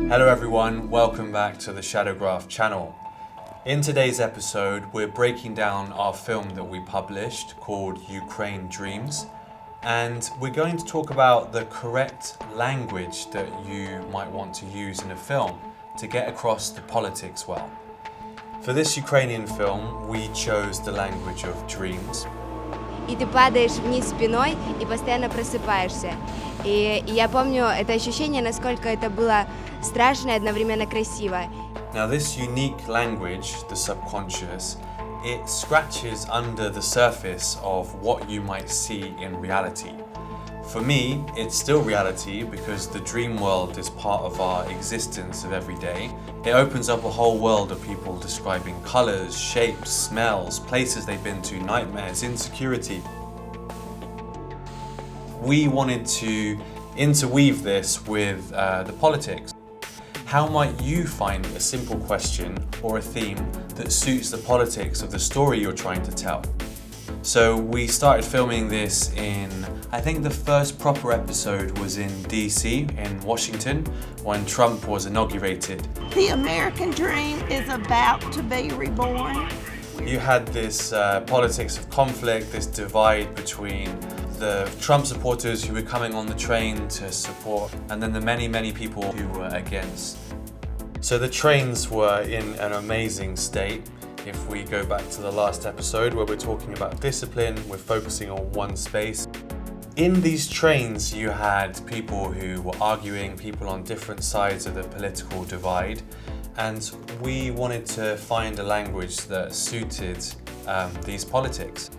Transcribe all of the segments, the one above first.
Hello everyone, welcome back to the Shadowgraph channel. In today's episode, we're breaking down our film that we published called Ukraine Dreams, and we're going to talk about the correct language that you might want to use in a film to get across the politics well. For this Ukrainian film, we chose the language of dreams. И ты падаешь вниз спиной и постоянно просыпаешься. И я помню это ощущение, насколько это было страшно и одновременно красиво. Now this unique language, the subconscious, it scratches under the surface of what you might see in reality. For me, it's still reality because the dream world is part of our existence of every day. It opens up a whole world of people describing colours, shapes, smells, places they've been to, nightmares, insecurity. We wanted to interweave this with the politics. How might you find a simple question or a theme that suits the politics of the story you're trying to tell? So we started filming this in, I think the first proper episode was in DC, in Washington, when Trump was inaugurated. The American dream is about to be reborn. You had this politics of conflict, this divide between the Trump supporters who were coming on the train to support, and then the many people who were against. So the trains were in an amazing state. If we go back to the last episode where we're talking about discipline, we're focusing on one space. In these trains, you had people who were arguing, people on different sides of the political divide, and we wanted to find a language that suited these politics.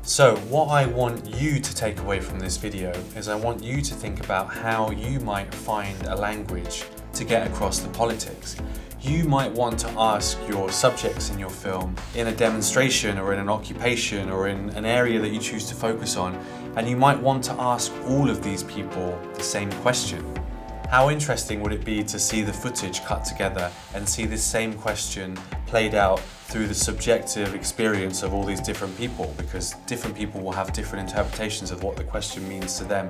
So what I want you to take away from this video is I want you to think about how you might find a language to get across the politics. You might want to ask your subjects in your film in a demonstration or in an occupation or in an area that you choose to focus on, and you might want to ask all of these people the same question. How interesting would it be to see the footage cut together and see this same question played out through the subjective experience of all these different people, because different people will have different interpretations of what the question means to them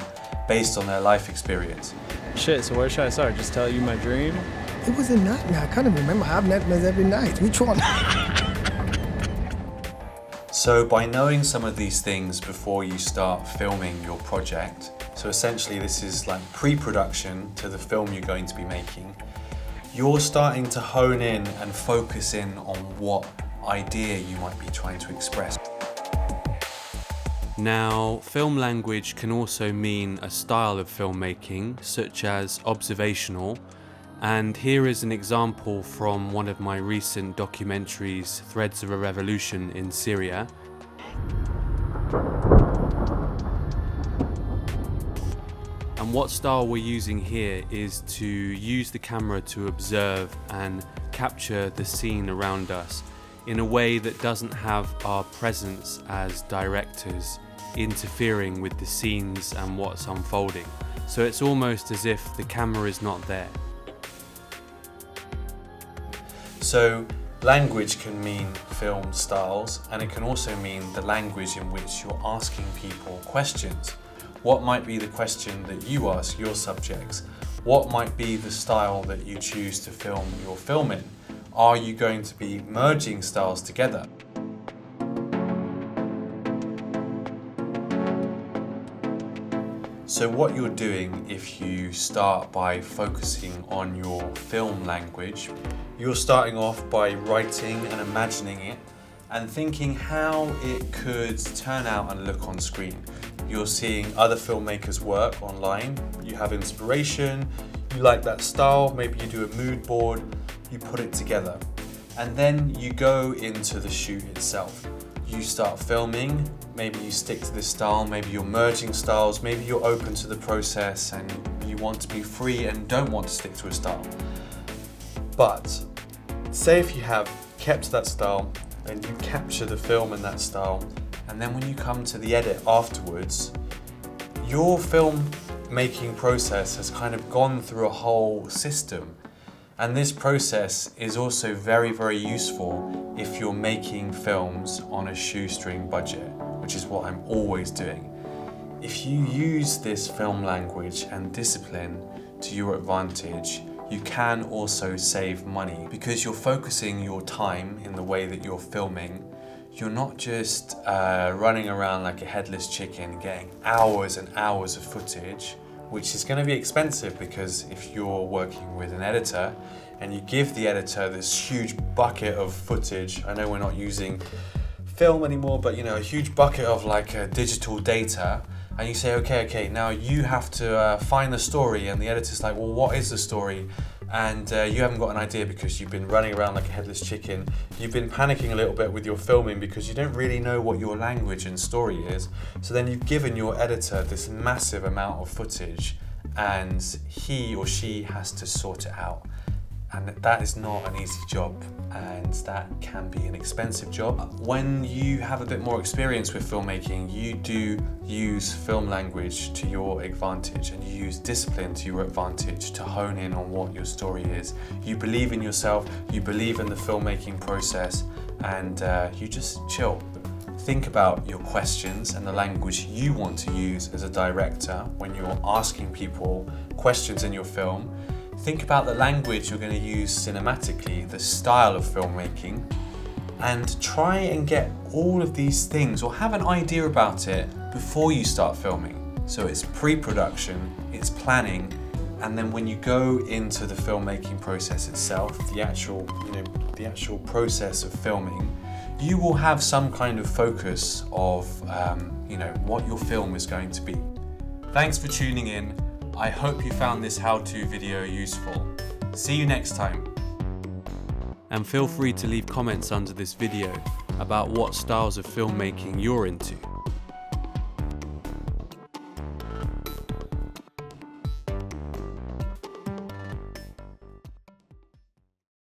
based on their life experience. Shit, so where should I start? Just tell you my dream? It was a nightmare. I can't even remember. I have nightmares every night. Which one? So by knowing some of these things before you start filming your project, so essentially this is like pre-production to the film you're going to be making, you're starting to hone in and focus in on what idea you might be trying to express. Now, film language can also mean a style of filmmaking, such as observational, and here is an example from one of my recent documentaries, Threads of a Revolution in Syria. And what style we're using here is to use the camera to observe and capture the scene around us in a way that doesn't have our presence as directors interfering with the scenes and what's unfolding. So it's almost as if the camera is not there. So language can mean film styles, and it can also mean the language in which you're asking people questions. What might be the question that you ask your subjects? What might be the style that you choose to film your film in? Are you going to be merging styles together? So what you're doing if you start by focusing on your film language, you're starting off by writing and imagining it and thinking how it could turn out and look on screen. You're seeing other filmmakers' work online, you have inspiration, you like that style, maybe you do a mood board, you put it together. And then you go into the shoot itself. You start filming, maybe you stick to this style, maybe you're merging styles, maybe you're open to the process and you want to be free and don't want to stick to a style. But say if you have kept that style and you capture the film in that style, and then when you come to the edit afterwards, your film making process has kind of gone through a whole system. And this process is also very useful if you're making films on a shoestring budget, which is what I'm always doing. If you use this film language and discipline to your advantage, you can also save money because you're focusing your time in the way that you're filming. You're not just running around like a headless chicken getting hours and hours of footage, which is going to be expensive because if you're working with an editor and you give the editor this huge bucket of footage, I know we're not using film anymore, but you know, a huge bucket of like digital data, and you say, okay, now you have to find the story, and the editor's like, well, what is the story? And you haven't got an idea because you've been running around like a headless chicken. You've been panicking a little bit with your filming because you don't really know what your language and story is. So then you've given your editor this massive amount of footage and he or she has to sort it out. And that is not an easy job, and that can be an expensive job. When you have a bit more experience with filmmaking, you do use film language to your advantage, and you use discipline to your advantage to hone in on what your story is. You believe in yourself, you believe in the filmmaking process, and you just chill. Think about your questions and the language you want to use as a director when you're asking people questions in your film. Think about the language you're going to use cinematically, the style of filmmaking, and try and get all of these things or have an idea about it before you start filming. So it's pre-production, it's planning, and then when you go into the filmmaking process itself, the actual process of filming, you will have some kind of focus of what your film is going to be. Thanks for tuning in. I hope you found this how-to video useful. See you next time. And feel free to leave comments under this video about what styles of filmmaking you're into.